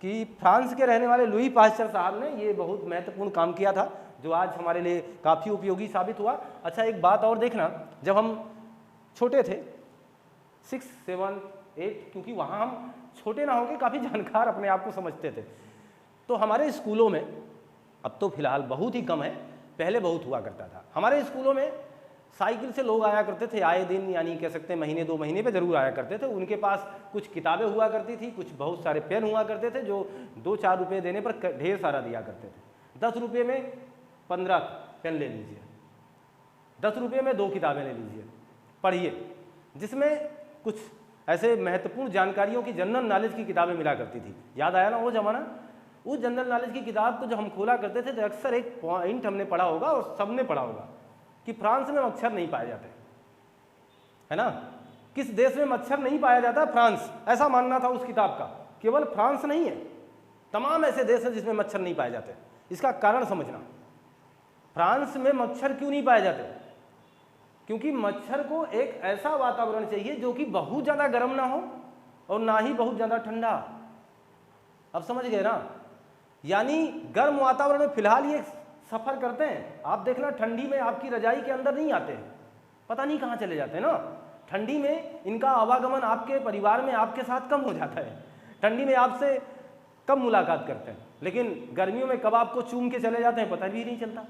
कि फ्रांस के रहने वाले लुई पाश्चर साहब ने ये बहुत महत्वपूर्ण काम किया था जो आज हमारे लिए काफ़ी उपयोगी साबित हुआ। अच्छा, एक बात और देखना, जब हम छोटे थे 6, 7, 8, क्योंकि वहाँ हम छोटे ना होकर काफ़ी जानकार अपने आप को समझते थे, तो हमारे स्कूलों में, अब तो फिलहाल बहुत ही कम है, पहले बहुत हुआ करता था, हमारे स्कूलों में साइकिल से लोग आया करते थे आए दिन, यानी कह सकते हैं महीने 2 महीने पे ज़रूर आया करते थे। उनके पास कुछ किताबें हुआ करती थी, कुछ बहुत सारे पेन हुआ करते थे जो 2-4 रुपये देने पर ढेर सारा दिया करते थे। 10 रुपये में 15 पेन ले लीजिए, 10 रुपये में 2 किताबें ले लीजिए, पढ़िए, जिसमें कुछ ऐसे महत्वपूर्ण जानकारियों की, जनरल नॉलेज की किताबें मिला करती थी। याद आया ना वो ज़माना? उस जनरल नॉलेज की किताब को जब हम खोला करते थे तो अक्सर एक पॉइंट हमने पढ़ा होगा और सबने पढ़ा होगा कि फ्रांस में मच्छर नहीं पाए जाते, है ना? किस देश में मच्छर नहीं पाया जाता? फ्रांस। ऐसा मानना था उस किताब का। केवल फ्रांस नहीं है, तमाम ऐसे देश हैं जिसमें मच्छर नहीं पाए जाते। इसका कारण समझना, फ्रांस में मच्छर क्यों नहीं पाए जाते? क्योंकि मच्छर को एक ऐसा वातावरण चाहिए जो कि बहुत ज़्यादा गर्म ना हो और ना ही बहुत ज़्यादा ठंडा। अब समझ गए ना? यानी गर्म वातावरण में फिलहाल ये सफ़र करते हैं, आप देखना ठंडी में आपकी रजाई के अंदर नहीं आते हैं, पता नहीं कहाँ चले जाते हैं ना। ठंडी में इनका आवागमन आपके परिवार में आपके साथ कम हो जाता है, ठंडी में आपसे कम मुलाकात करते हैं, लेकिन गर्मियों में कब आपको चूम के चले जाते हैं पता भी नहीं चलता।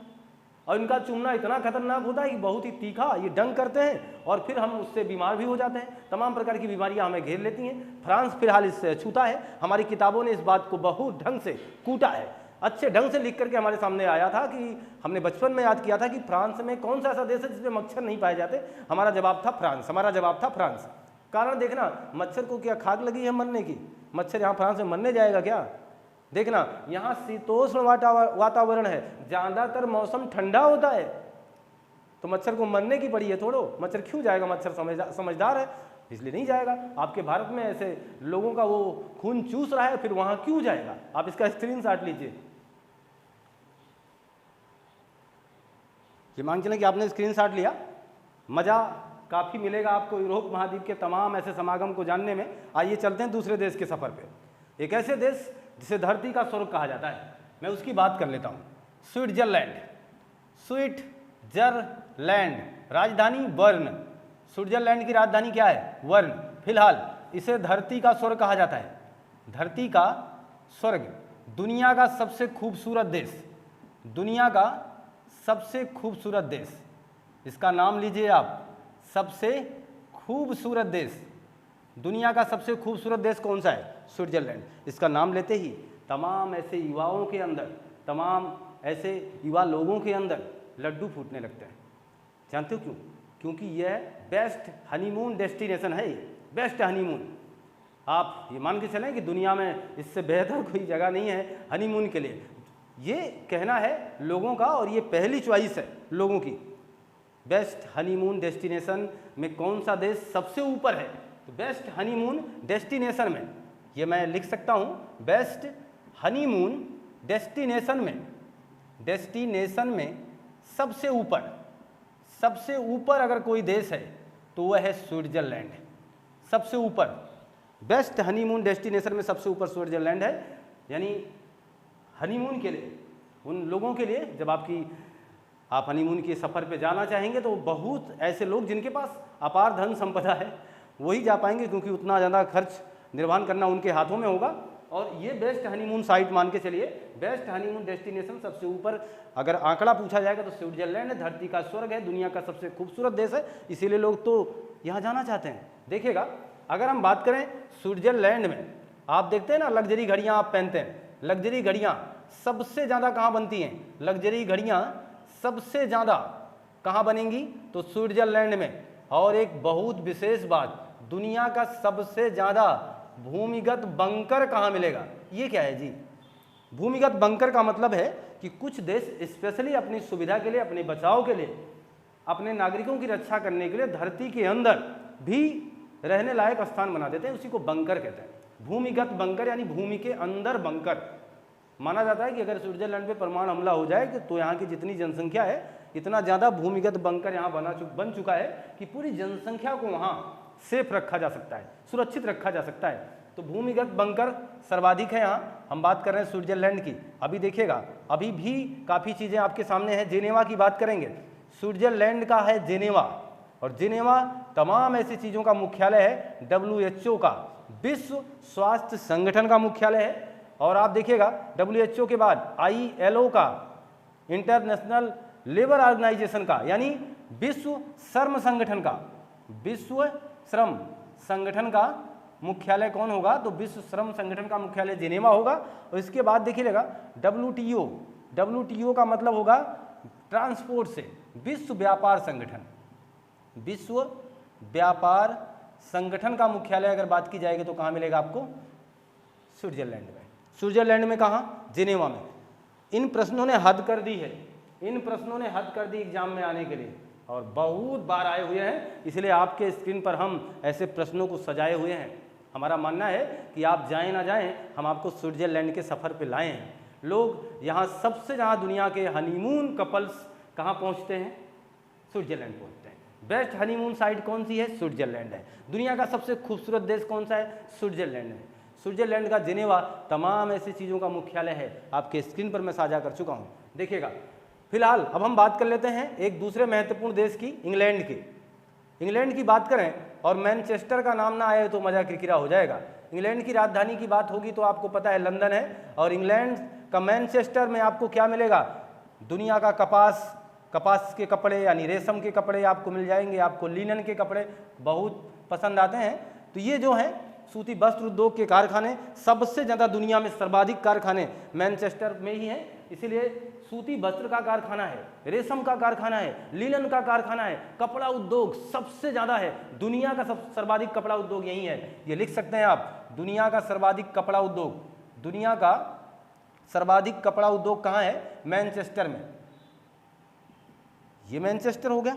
और इनका चूमना इतना खतरनाक होता है कि बहुत ही तीखा, ये डंक करते हैं और फिर हम उससे बीमार भी हो जाते हैं। तमाम प्रकार की बीमारियां हमें घेर लेती हैं। फ्रांस फिलहाल इससे अछूता है। हमारी किताबों ने इस बात को बहुत ढंग से कूटा है, अच्छे ढंग से लिख करके हमारे सामने आया था कि हमने बचपन में याद किया था कि फ्रांस में कौन सा ऐसा देश है जिसमें मच्छर नहीं पाए जाते। हमारा जवाब था फ्रांस, हमारा जवाब था फ्रांस। कारण देखना, मच्छर को क्या खाक लगी है मरने की? मच्छर यहाँ फ्रांस में मरने जाएगा क्या? देखना, यहाँ शीतोष्ण वातावरण है, ज़्यादातर मौसम ठंडा होता है, तो मच्छर को मरने की पड़ी है थोड़ो। मच्छर क्यों जाएगा? मच्छर समझदार है इसलिए नहीं जाएगा। आपके भारत में ऐसे लोगों का वो खून चूस रहा है, फिर वहाँ क्यों जाएगा? आप इसका स्क्रीनशॉट लीजिए। ये मान चलें कि आपने स्क्रीनशॉट लिया, मज़ा काफ़ी मिलेगा आपको यूरोप महाद्वीप के तमाम ऐसे समागम को जानने में। आइए चलते हैं दूसरे देश के सफ़र पे। एक ऐसे देश जिसे धरती का स्वर्ग कहा जाता है, मैं उसकी बात कर लेता हूँ। स्विट्जरलैंड, स्विट्जरलैंड, राजधानी बर्न। स्विट्जरलैंड की राजधानी क्या है? बर्न। फिलहाल इसे धरती का स्वर्ग कहा जाता है, धरती का स्वर्ग। दुनिया का सबसे खूबसूरत देश, दुनिया का सबसे खूबसूरत देश, इसका नाम लीजिए आप। सबसे खूबसूरत देश, दुनिया का सबसे खूबसूरत देश कौन सा है? स्विट्जरलैंड। इसका नाम लेते ही तमाम ऐसे युवाओं के अंदर, तमाम ऐसे युवा लोगों के अंदर लड्डू फूटने लगते हैं। जानते हो क्यों? क्योंकि यह बेस्ट हनीमून डेस्टिनेशन है, बेस्ट हनीमून। आप ये मान के चलें कि दुनिया में इससे बेहतर कोई जगह नहीं है हनीमून के लिए। ये कहना है लोगों का और ये पहली चॉइस है लोगों की। बेस्ट हनीमून डेस्टिनेशन में कौन सा देश सबसे ऊपर है? तो बेस्ट हनीमून डेस्टिनेशन में ये मैं लिख सकता हूँ, बेस्ट हनीमून डेस्टिनेशन में सबसे ऊपर, सबसे ऊपर अगर कोई देश है तो वह है स्विट्जरलैंड। सबसे ऊपर बेस्ट हनीमून डेस्टिनेशन में सबसे ऊपर स्विट्जरलैंड है। यानी हनीमून के लिए, उन लोगों के लिए जब आपकी आप हनीमून के सफ़र पे जाना चाहेंगे तो बहुत ऐसे लोग जिनके पास अपार धन संपदा है वही जा पाएंगे, क्योंकि उतना ज़्यादा खर्च निर्वहन करना उनके हाथों में होगा। और ये बेस्ट हनीमून साइट मान के चलिए, बेस्ट हनीमून डेस्टिनेशन सबसे ऊपर अगर आंकड़ा पूछा जाएगा तो स्विट्जरलैंड है। धरती का स्वर्ग है, दुनिया का सबसे खूबसूरत देश है, इसीलिए लोग तो यहाँ जाना चाहते हैं। देखिएगा, अगर हम बात करें स्विट्जरलैंड में, आप देखते हैं ना लग्जरी घड़ियाँ आप पहनते हैं, लग्जरी घड़ियाँ सबसे ज़्यादा कहाँ बनती हैं? लग्जरी घड़ियाँ सबसे ज़्यादा कहाँ बनेंगी? तो स्विट्जरलैंड में। और एक बहुत विशेष बात, दुनिया का सबसे ज़्यादा भूमिगत बंकर कहाँ मिलेगा? ये क्या है जी? भूमिगत बंकर का मतलब है कि कुछ देश स्पेशली अपनी सुविधा के लिए, अपने बचाव के लिए, अपने नागरिकों की रक्षा करने के लिए धरती के अंदर भी रहने लायक स्थान बना देते हैं, उसी को बंकर कहते हैं। भूमिगत बंकर यानी भूमि के अंदर बंकर। माना जाता है कि अगर स्विट्जरलैंड पे परमाणु हमला हो जाए तो यहाँ की जितनी जनसंख्या है, इतना ज़्यादा भूमिगत बंकर यहाँ बन चुका है कि पूरी जनसंख्या को वहाँ सेफ रखा जा सकता है, सुरक्षित रखा जा सकता है। तो भूमिगत बंकर सर्वाधिक है यहाँ। हम बात कर रहे हैं स्विट्जरलैंड की। अभी देखिएगा, अभी भी काफ़ी चीज़ें आपके सामने हैं। जेनेवा की बात करेंगे, स्विट्जरलैंड का है जेनेवा, और जेनेवा तमाम ऐसी चीज़ों का मुख्यालय है। WHO का, विश्व स्वास्थ्य संगठन का मुख्यालय है। और आप देखिएगा WHO के बाद ILO का, इंटरनेशनल लेबर ऑर्गेनाइजेशन का, यानी विश्व श्रम संगठन का, विश्व श्रम संगठन का मुख्यालय कौन होगा? तो विश्व श्रम संगठन का मुख्यालय जेनेवा होगा। और इसके बाद देखिएगा WTO का मतलब होगा ट्रांसपोर्ट से, विश्व व्यापार संगठन। विश्व व्यापार संगठन का मुख्यालय अगर बात की जाएगी तो कहाँ मिलेगा आपको? स्विट्जरलैंड में। स्विट्जरलैंड में कहाँ? जेनेवा में। इन प्रश्नों ने हद कर दी है, इन प्रश्नों ने हद कर दी एग्जाम में आने के लिए, और बहुत बार आए हुए हैं। इसलिए आपके स्क्रीन पर हम ऐसे प्रश्नों को सजाए हुए हैं। हमारा मानना है कि आप जाएं ना जाएं, हम आपको स्विट्जरलैंड के सफ़र पे लाए हैं। लोग यहाँ सबसे ज़्यादा दुनिया के हनीमून कपल्स कहाँ पहुँचते हैं? स्विट्जरलैंड पहुँचते हैं। बेस्ट हनीमून साइट कौन सी है? स्विट्जरलैंड है। दुनिया का सबसे खूबसूरत देश कौन सा है? स्विट्जरलैंड है। स्विट्जरलैंड का जेनेवा तमाम ऐसी चीज़ों का मुख्यालय है, आपके स्क्रीन पर मैं साझा कर चुका हूँ। देखिएगा, फिलहाल अब हम बात कर लेते हैं एक दूसरे महत्वपूर्ण देश की, इंग्लैंड की। इंग्लैंड की बात करें और मैनचेस्टर का नाम ना आए तो मज़ा किरकिरा हो जाएगा। इंग्लैंड की राजधानी की बात होगी तो आपको पता है लंदन है, और इंग्लैंड का मैनचेस्टर में आपको क्या मिलेगा? दुनिया का कपास के कपड़े यानी रेशम के कपड़े आपको मिल जाएंगे। आपको लिनन के कपड़े बहुत पसंद आते हैं। तो ये जो है सूती वस्त्र उद्योग के कारखाने, सबसे ज़्यादा दुनिया में सर्वाधिक कारखाने मैनचेस्टर में ही हैं। इसीलिए सूती वस्त्र का कारखाना है, रेशम का कारखाना है, लिनन का कारखाना है, कपड़ा उद्योग सबसे ज़्यादा है। दुनिया का सर्वाधिक कपड़ा उद्योग यही है। ये लिख सकते हैं आप, दुनिया का सर्वाधिक कपड़ा उद्योग, दुनिया का सर्वाधिक कपड़ा उद्योग कहाँ है? मैनचेस्टर में। ये मैनचेस्टर हो गया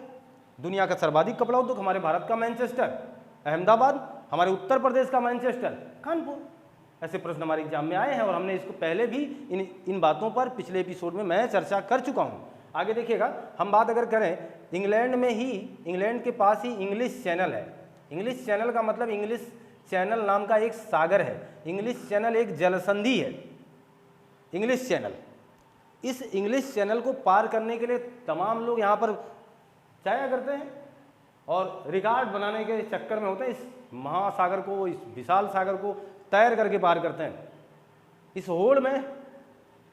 दुनिया का सर्वाधिक कपड़ा उद्योग। हमारे भारत का मैनचेस्टर अहमदाबाद, हमारे उत्तर प्रदेश का मैनचेस्टर कानपुर। ऐसे प्रश्न हमारे एग्जाम में आए हैं और हमने इसको पहले भी इन बातों पर पिछले एपिसोड में मैं चर्चा कर चुका हूं। आगे देखिएगा, हम बात अगर करें इंग्लैंड में ही, इंग्लैंड के पास ही इंग्लिश चैनल है। इंग्लिश चैनल का मतलब इंग्लिश चैनल नाम का एक सागर है। इंग्लिश चैनल एक जलसंधि है। इंग्लिश चैनल, इस इंग्लिश चैनल को पार करने के लिए तमाम लोग यहाँ पर जाया करते हैं और रिकॉर्ड बनाने के चक्कर में होते हैं। इस महासागर को, इस विशाल सागर को तैर करके पार करते हैं। इस होड़ में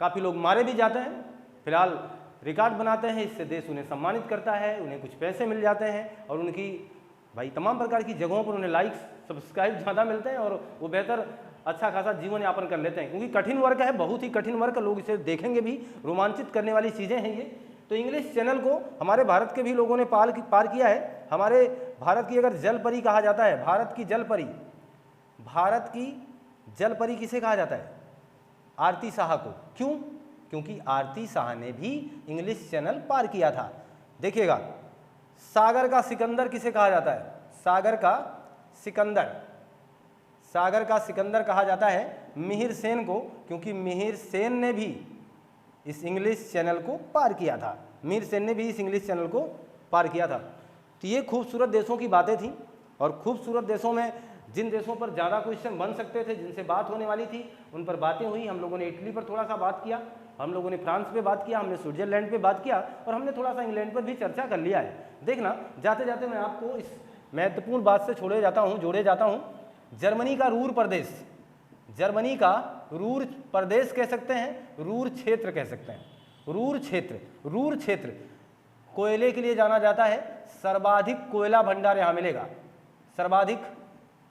काफ़ी लोग मारे भी जाते हैं। फिलहाल रिकॉर्ड बनाते हैं, इससे देश उन्हें सम्मानित करता है, उन्हें कुछ पैसे मिल जाते हैं और उनकी भाई तमाम प्रकार की जगहों पर उन्हें लाइक्स सब्सक्राइब ज़्यादा मिलते हैं और वो बेहतर अच्छा खासा जीवन यापन कर लेते हैं। क्योंकि कठिन वर्क है, बहुत ही कठिन वर्क, लोग इसे देखेंगे भी, रोमांचित करने वाली चीज़ें हैं ये। तो इंग्लिश चैनल को हमारे भारत के भी लोगों ने पार किया है। हमारे भारत की अगर जल परी कहा जाता है, भारत की जल परी, भारत की जल परी किसे कहा जाता है? आरती शाह को। क्यों? क्योंकि आरती शाह ने भी इंग्लिश चैनल पार किया था। देखिएगा, सागर का सिकंदर किसे कहा जाता है? सागर का सिकंदर, सागर का सिकंदर कहा जाता है मिहिर सेन को, क्योंकि मिहिर सेन ने भी इस इंग्लिश चैनल को पार किया था। मिहिर सेन ने भी इस इंग्लिश चैनल को पार किया था। तो ये खूबसूरत देशों की बातें थी, और खूबसूरत देशों में जिन देशों पर ज़्यादा क्वेश्चन बन सकते थे, जिनसे बात होने वाली थी, उन पर बातें हुई। हम लोगों ने इटली पर थोड़ा सा बात किया, हम लोगों ने फ्रांस पे बात किया, हमने स्विट्जरलैंड पे बात किया और हमने थोड़ा सा इंग्लैंड पर भी चर्चा कर लिया है। देखना, जाते जाते मैं आपको इस महत्वपूर्ण बात से जोड़े जाता हूँ। जर्मनी का रूर प्रदेश, जर्मनी का रूर प्रदेश कह सकते हैं, रूर क्षेत्र कह सकते हैं। रूर क्षेत्र कोयले के लिए जाना जाता है। सर्वाधिक कोयला भंडार यहाँ मिलेगा। सर्वाधिक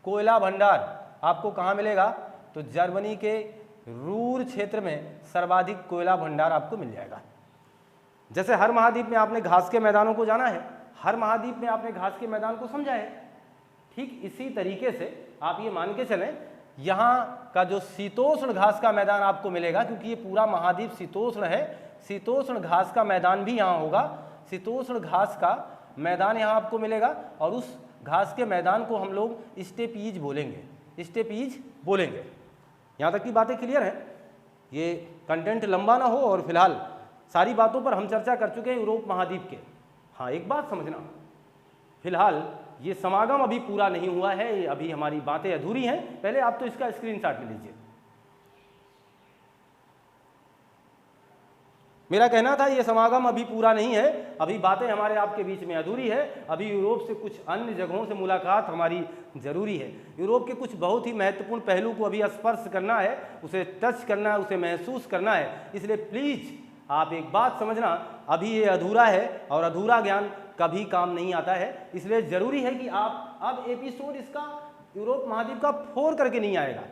कोयला भंडार आपको कहाँ मिलेगा? तो जर्मनी के रूर क्षेत्र में सर्वाधिक कोयला भंडार आपको मिल जाएगा। जैसे हर महाद्वीप में आपने घास के मैदानों को जाना है, हर महाद्वीप में आपने घास के मैदान को समझा है, ठीक इसी तरीके से आप ये मान के चलें, यहाँ का जो शीतोष्ण घास का मैदान आपको मिलेगा, क्योंकि ये पूरा महाद्वीप शीतोष्ण है, शीतोष्ण घास का मैदान भी यहाँ होगा। शीतोष्ण घास का मैदान यहाँ आपको मिलेगा और उस घास के मैदान को हम लोग स्टेपीज बोलेंगे। यहाँ तक की बातें क्लियर हैं? ये कंटेंट लंबा ना हो और फिलहाल सारी बातों पर हम चर्चा कर चुके हैं यूरोप महाद्वीप के। हाँ, एक बात समझना, फिलहाल ये समागम अभी पूरा नहीं हुआ है, अभी हमारी बातें अधूरी हैं। पहले आप तो इसका स्क्रीनशॉट ले लीजिए। मेरा कहना था ये समागम अभी पूरा नहीं है, अभी बातें हमारे आपके बीच में अधूरी है। अभी यूरोप से कुछ अन्य जगहों से मुलाकात हमारी जरूरी है। यूरोप के कुछ बहुत ही महत्वपूर्ण पहलू को अभी स्पर्श करना है, उसे टच करना है, उसे महसूस करना है। इसलिए प्लीज आप एक बात समझना, अभी ये अधूरा है और अधूरा ज्ञान कभी काम नहीं आता है। इसलिए जरूरी है कि आप अब एपिसोड इसका यूरोप महाद्वीप का 4 करके नहीं आएगा।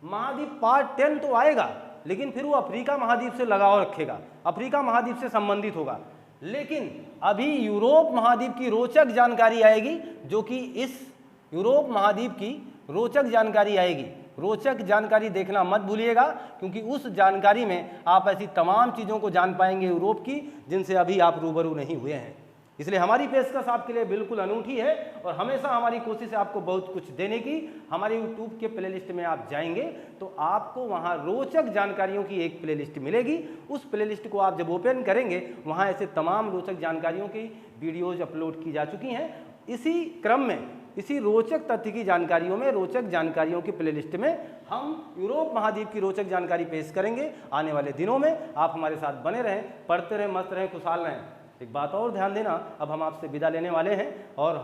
महाद्वीप पार्ट 10 तो आएगा, लेकिन फिर वो अफ्रीका महाद्वीप से लगाव रखेगा, अफ्रीका महाद्वीप से संबंधित होगा। लेकिन अभी यूरोप महाद्वीप की रोचक जानकारी आएगी, जो कि इस यूरोप महाद्वीप की रोचक जानकारी आएगी। रोचक जानकारी देखना मत भूलिएगा, क्योंकि उस जानकारी में आप ऐसी तमाम चीज़ों को जान पाएंगे यूरोप की, जिनसे अभी आप रूबरू नहीं हुए हैं। इसलिए हमारी पेशकश आपके लिए बिल्कुल अनूठी है और हमेशा हमारी कोशिश है आपको बहुत कुछ देने की। हमारे यूट्यूब के प्लेलिस्ट में आप जाएंगे तो आपको वहाँ रोचक जानकारियों की एक प्लेलिस्ट मिलेगी। उस प्लेलिस्ट को आप जब ओपन करेंगे, वहाँ ऐसे तमाम रोचक जानकारियों की वीडियोज अपलोड की जा चुकी हैं। इसी क्रम में, इसी रोचक तथ्य की जानकारियों में, रोचक जानकारियों की प्लेलिस्ट में हम यूरोप महाद्वीप की रोचक जानकारी पेश करेंगे आने वाले दिनों में। आप हमारे साथ बने रहें, पढ़ते रहें, मस्त रहें, खुशहाल रहें। एक बात और ध्यान देना, अब हम आपसे विदा लेने वाले हैं और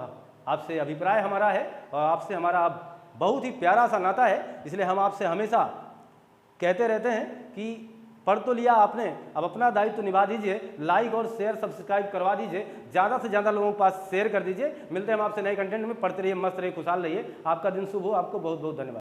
आपसे अभिप्राय हमारा है और आपसे हमारा अब बहुत ही प्यारा सा नाता है। इसलिए हम आपसे हमेशा कहते रहते हैं कि पढ़ तो लिया आपने, अब अपना दायित्व तो निभा दीजिए, लाइक और शेयर सब्सक्राइब करवा दीजिए, ज़्यादा से ज़्यादा लोगों के पास शेयर कर दीजिए। मिलते हैं हम आपसे नए कंटेंट में। पढ़ते रहिए, मस्त रहिए, खुशहाल रहिए। आपका दिन शुभ हो। आपको बहुत बहुत धन्यवाद।